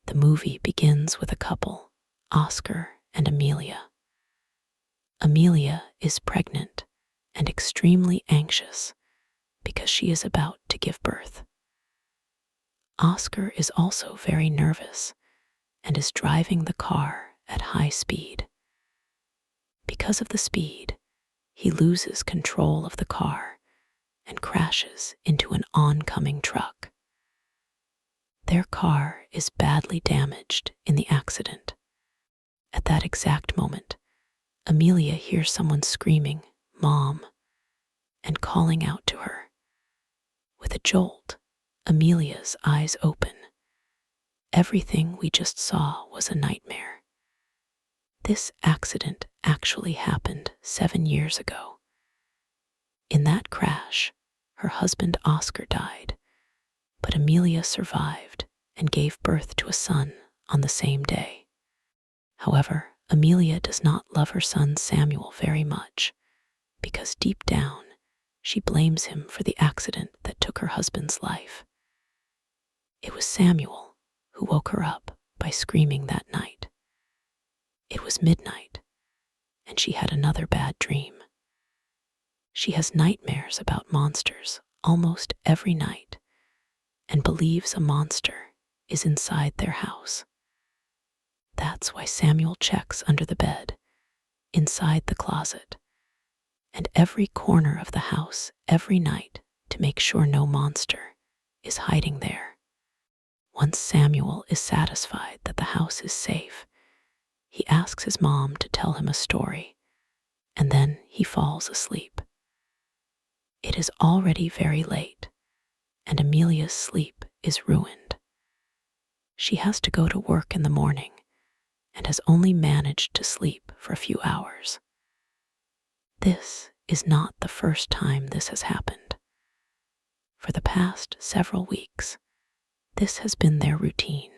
The movie begins with a couple, Oscar and Amelia. Amelia is pregnant and extremely anxious because she is about to give birth. Oscar is also very nervous and is driving the car at high speed. Because of the speed, he loses control of the car and crashes into an oncoming truck. Their car is badly damaged in the accident. At that exact moment, Amelia hears someone screaming, "Mom," and calling out to her. With a jolt, Amelia's eyes open. Everything we just saw was a nightmare. This accident actually happened 7 years ago. In that crash, her husband Oscar died, but Amelia survived and gave birth to a son on the same day. However, Amelia does not love her son Samuel very much because deep down, she blames him for the accident that took her husband's life. It was Samuel who woke her up by screaming that night. It was midnight, and she had another bad dream. She has nightmares about monsters almost every night and believes a monster is inside their house. That's why Samuel checks under the bed, inside the closet, and every corner of the house every night to make sure no monster is hiding there. Once Samuel is satisfied that the house is safe, he asks his mom to tell him a story, and then he falls asleep. It is already very late, and Amelia's sleep is ruined. She has to go to work in the morning and has only managed to sleep for a few hours. This is not the first time this has happened. For the past several weeks, this has been their routine,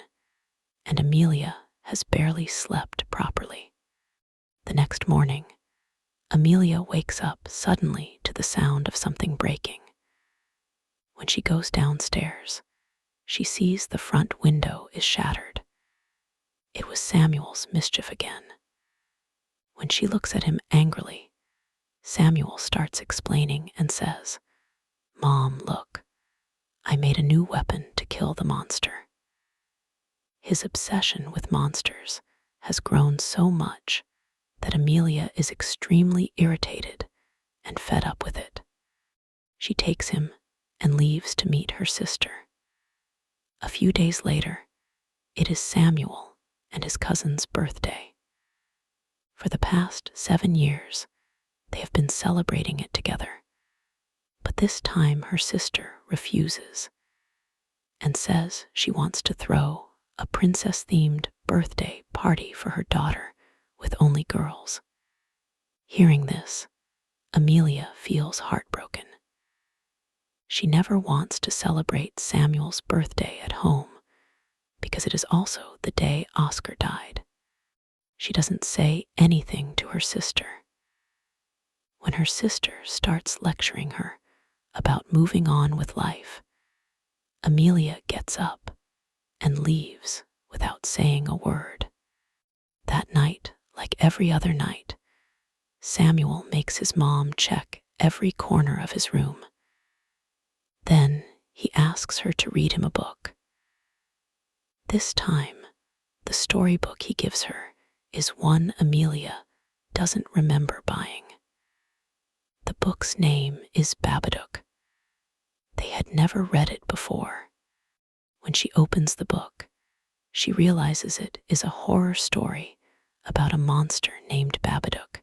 and Amelia has barely slept properly. The next morning, Amelia wakes up suddenly to the sound of something breaking. When she goes downstairs, she sees the front window is shattered. It was Samuel's mischief again. When she looks at him angrily, Samuel starts explaining and says, "Mom, look, I made a new weapon to kill the monster." His obsession with monsters has grown so much that Amelia is extremely irritated and fed up with it. She takes him and leaves to meet her sister. A few days later, it is Samuel and his cousin's birthday. For the past 7 years, they have been celebrating it together. But this time her sister refuses and says she wants to throw a princess-themed birthday party for her daughter with only girls. Hearing this, Amelia feels heartbroken. She never wants to celebrate Samuel's birthday at home because it is also the day Oscar died. She doesn't say anything to her sister. When her sister starts lecturing her about moving on with life, Amelia gets up and leaves without saying a word. That night, like every other night, Samuel makes his mom check every corner of his room. Then he asks her to read him a book. This time, the storybook he gives her is one Amelia doesn't remember buying. The book's name is Babadook. They had never read it before. When she opens the book, she realizes it is a horror story about a monster named Babadook.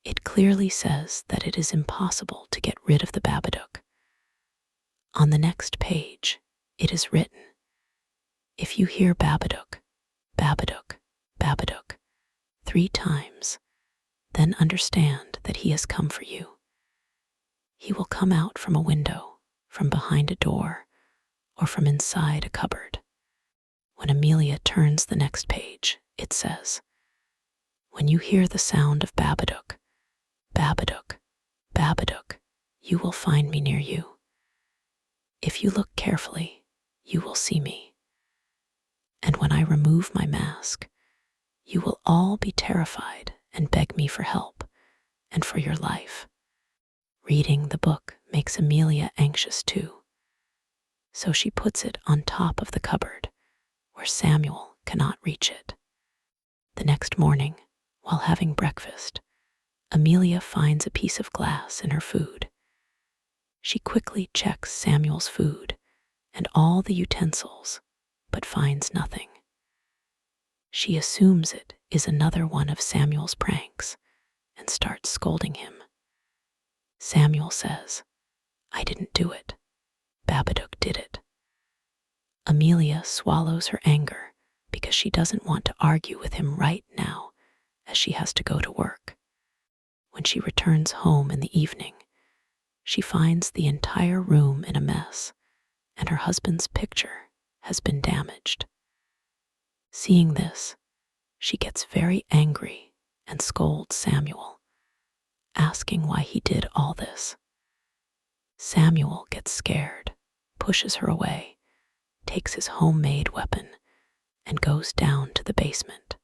It clearly says that it is impossible to get rid of the Babadook. On the next page, it is written, "If you hear Babadook, Babadook, Babadook 3 times, then understand that he has come for you. He will come out from a window, from behind a door, or from inside a cupboard." When Amelia turns the next page, it says, "When you hear the sound of Babadook, Babadook, Babadook, you will find me near you. If you look carefully, you will see me." when I remove my mask, you will all be terrified and beg me for help and for your life. Reading the book makes Amelia anxious too, so she puts it on top of the cupboard where Samuel cannot reach it. The next morning, while having breakfast, Amelia finds a piece of glass in her food. She quickly checks Samuel's food and all the utensils, but finds nothing. She assumes it is another one of Samuel's pranks and starts scolding him. Samuel says, "I didn't do it. Babadook did it." Amelia swallows her anger because she doesn't want to argue with him right now as she has to go to work. When she returns home in the evening, she finds the entire room in a mess and her husband's picture has been damaged. Seeing this, she gets very angry and scolds Samuel, asking why he did all this. Samuel gets scared, pushes her away, takes his homemade weapon, and goes down to the basement.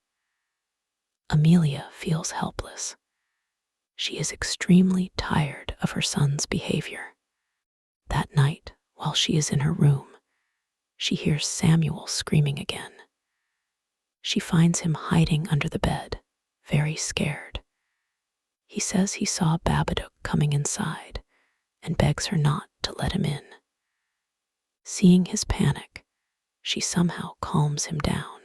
Amelia feels helpless. She is extremely tired of her son's behavior. That night, while she is in her room, she hears Samuel screaming again. She finds him hiding under the bed, very scared. He says he saw Babadook coming inside and begs her not to let him in. Seeing his panic, she somehow calms him down.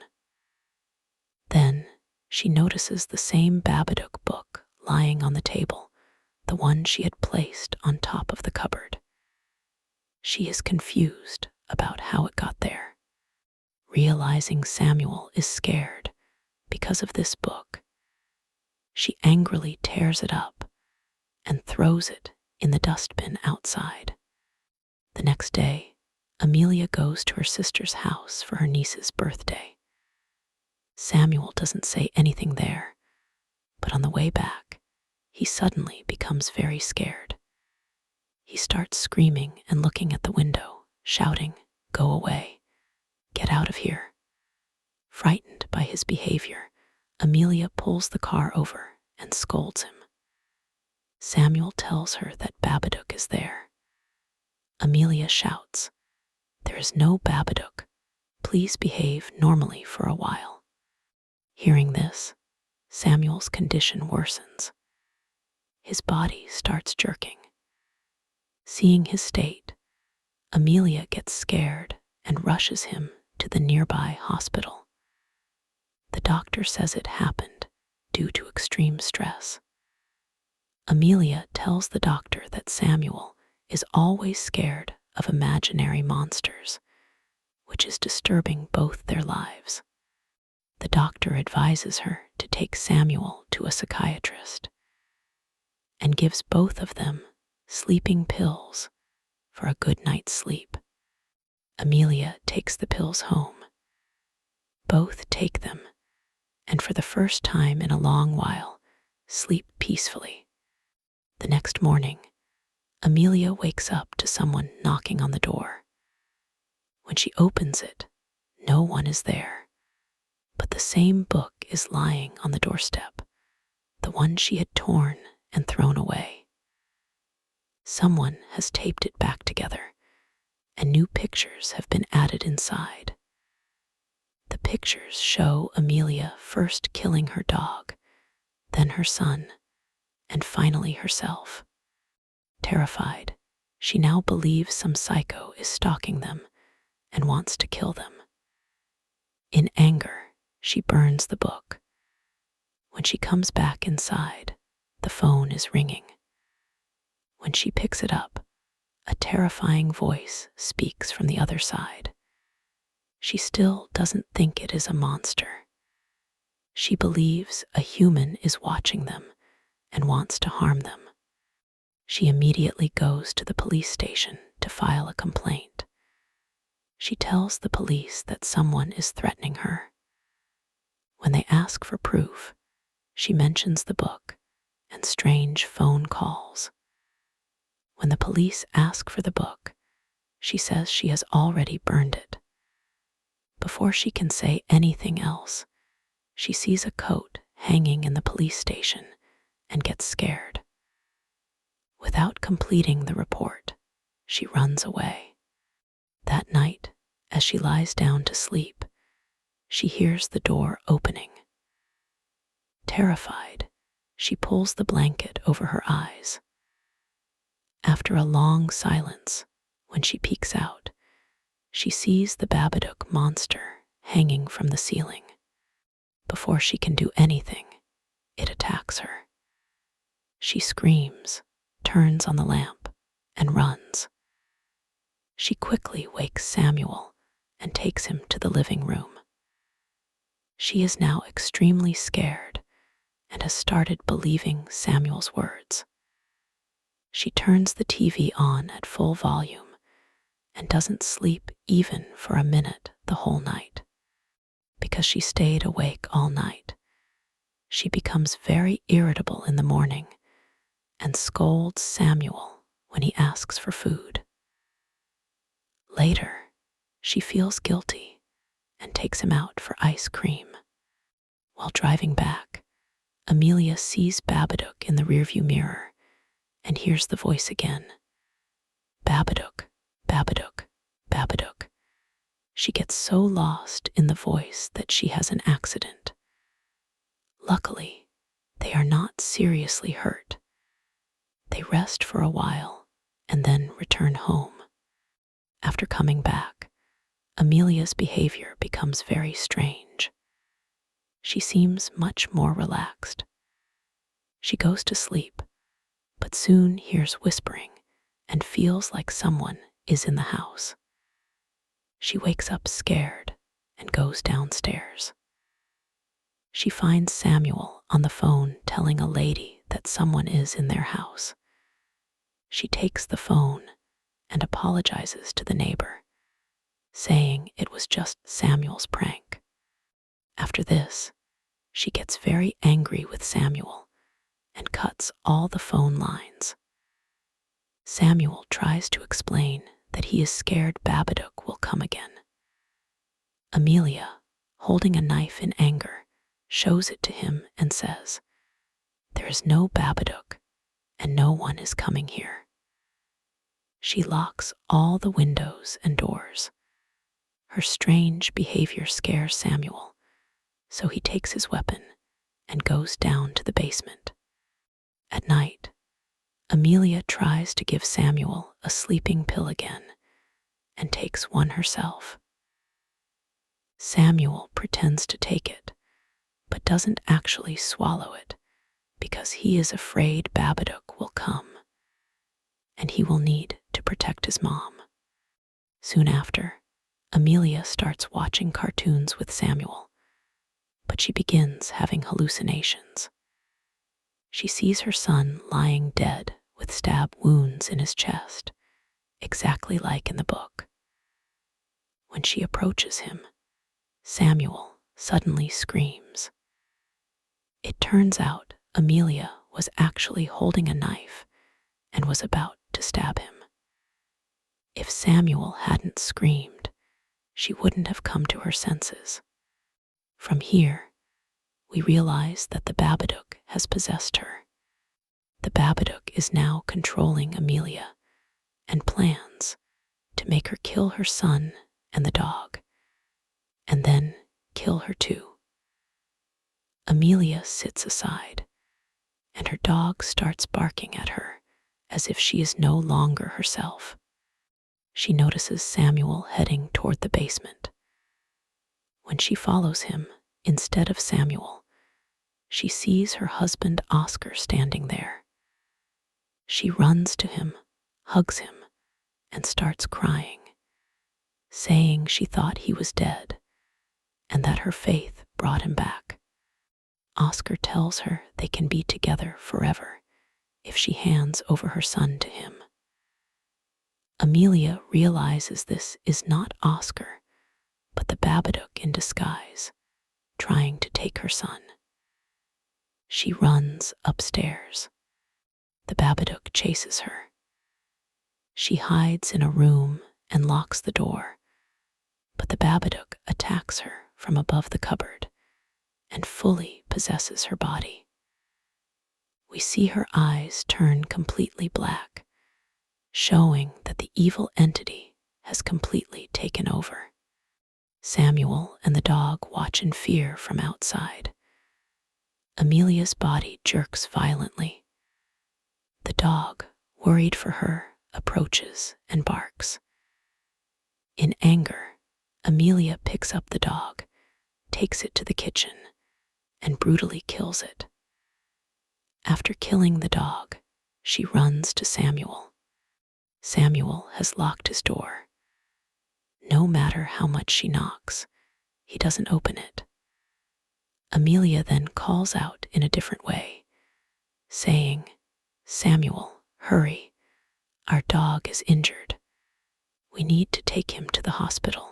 Then she notices the same Babadook book lying on the table, the one she had placed on top of the cupboard. She is confused about how it got there. Realizing Samuel is scared because of this book, she angrily tears it up and throws it in the dustbin outside. The next day, Amelia goes to her sister's house for her niece's birthday. Samuel doesn't say anything there, but on the way back, he suddenly becomes very scared. He starts screaming and looking at the window, shouting, "Go away, get out of here." Frightened by his behavior, Amelia pulls the car over and scolds him. Samuel tells her that Babadook is there. Amelia shouts, "There is no Babadook. Please behave normally for a while." Hearing this, Samuel's condition worsens. His body starts jerking. Seeing his state, Amelia gets scared and rushes him to the nearby hospital. The doctor says it happened due to extreme stress. Amelia tells the doctor that Samuel is always scared of imaginary monsters, which is disturbing both their lives. The doctor advises her to take Samuel to a psychiatrist and gives both of them sleeping pills for a good night's sleep. Amelia takes the pills home. Both take them, and for the first time in a long while, sleep peacefully. The next morning, Amelia wakes up to someone knocking on the door. When she opens it, no one is there, but the same book is lying on the doorstep, the one she had torn and thrown away. Someone has taped it back together, and new pictures have been added inside. The pictures show Amelia first killing her dog, then her son, and finally herself. Terrified, she now believes some psycho is stalking them and wants to kill them. In anger, she burns the book. When she comes back inside, the phone is ringing. When she picks it up, a terrifying voice speaks from the other side. She still doesn't think it is a monster. She believes a human is watching them and wants to harm them. She immediately goes to the police station to file a complaint. She tells the police that someone is threatening her. When they ask for proof, she mentions the book and strange phone calls. When the police ask for the book, she says she has already burned it. Before she can say anything else, she sees a coat hanging in the police station and gets scared. Without completing the report, she runs away. That night, as she lies down to sleep, she hears the door opening. Terrified, she pulls the blanket over her eyes. After a long silence, when she peeks out, she sees the Babadook monster hanging from the ceiling. Before she can do anything, it attacks her. She screams, turns on the lamp, and runs. She quickly wakes Samuel and takes him to the living room. She is now extremely scared and has started believing Samuel's words. She turns the TV on at full volume and doesn't sleep even for a minute the whole night. Because she stayed awake all night, she becomes very irritable in the morning and scolds Samuel when he asks for food. Later, she feels guilty and takes him out for ice cream. While driving back, Amelia sees Babadook in the rearview mirror and hears the voice again. Babadook, Babadook, Babadook. She gets so lost in the voice that she has an accident. Luckily, they are not seriously hurt. They rest for a while and then return home. After coming back, Amelia's behavior becomes very strange. She seems much more relaxed. She goes to sleep, but soon hears whispering and feels like someone is in the house. She wakes up scared and goes downstairs. She finds Samuel on the phone telling a lady that someone is in their house. She takes the phone and apologizes to the neighbor, saying it was just Samuel's prank. After this, she gets very angry with Samuel and cuts all the phone lines. Samuel tries to explain that he is scared Babadook will come again. Amelia, holding a knife in anger, shows it to him and says, "There is no Babadook, and no one is coming here." She locks all the windows and doors. Her strange behavior scares Samuel, so he takes his weapon and goes down to the basement. At night, Amelia tries to give Samuel a sleeping pill again and takes one herself. Samuel pretends to take it, but doesn't actually swallow it because he is afraid Babadook will come and he will need to protect his mom. Soon after, Amelia starts watching cartoons with Samuel, but she begins having hallucinations. She sees her son lying dead with stab wounds in his chest, exactly like in the book. When she approaches him, Samuel suddenly screams. It turns out Amelia was actually holding a knife and was about to stab him. If Samuel hadn't screamed, she wouldn't have come to her senses. From here, we realize that the Babadook has possessed her. The Babadook is now controlling Amelia and plans to make her kill her son and the dog, and then kill her too. Amelia sits aside, and her dog starts barking at her as if she is no longer herself. She notices Samuel heading toward the basement. When she follows him, instead of Samuel, she sees her husband Oscar standing there. She runs to him, hugs him, and starts crying, saying she thought he was dead and that her faith brought him back. Oscar tells her they can be together forever if she hands over her son to him. Amelia realizes this is not Oscar, but the Babadook in disguise, trying to take her son. She runs upstairs. The Babadook chases her. She hides in a room and locks the door, But the Babadook attacks her from above the cupboard and fully possesses her body. We see her eyes turn completely black, showing that the evil entity has completely taken over. Samuel and the dog watch in fear from outside. Amelia's body jerks violently. The dog, worried for her, approaches and barks. In anger, Amelia picks up the dog, takes it to the kitchen, and brutally kills it. After killing the dog, she runs to Samuel. Samuel has locked his door. No matter how much she knocks, he doesn't open it. Amelia then calls out in a different way, saying, "Samuel, hurry. Our dog is injured. We need to take him to the hospital."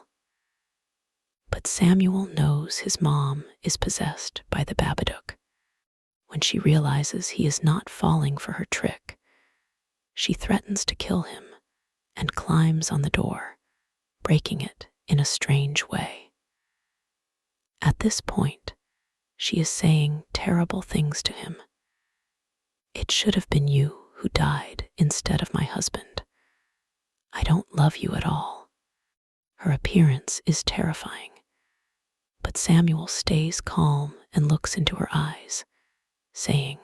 But Samuel knows his mom is possessed by the Babadook. When she realizes he is not falling for her trick, she threatens to kill him and climbs on the door, breaking it in a strange way. At this point, she is saying terrible things to him. "It should have been you who died instead of my husband. I don't love you at all." Her appearance is terrifying, but Samuel stays calm and looks into her eyes, saying,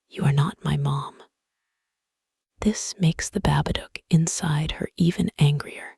"You are not my mom." This makes the Babadook inside her even angrier.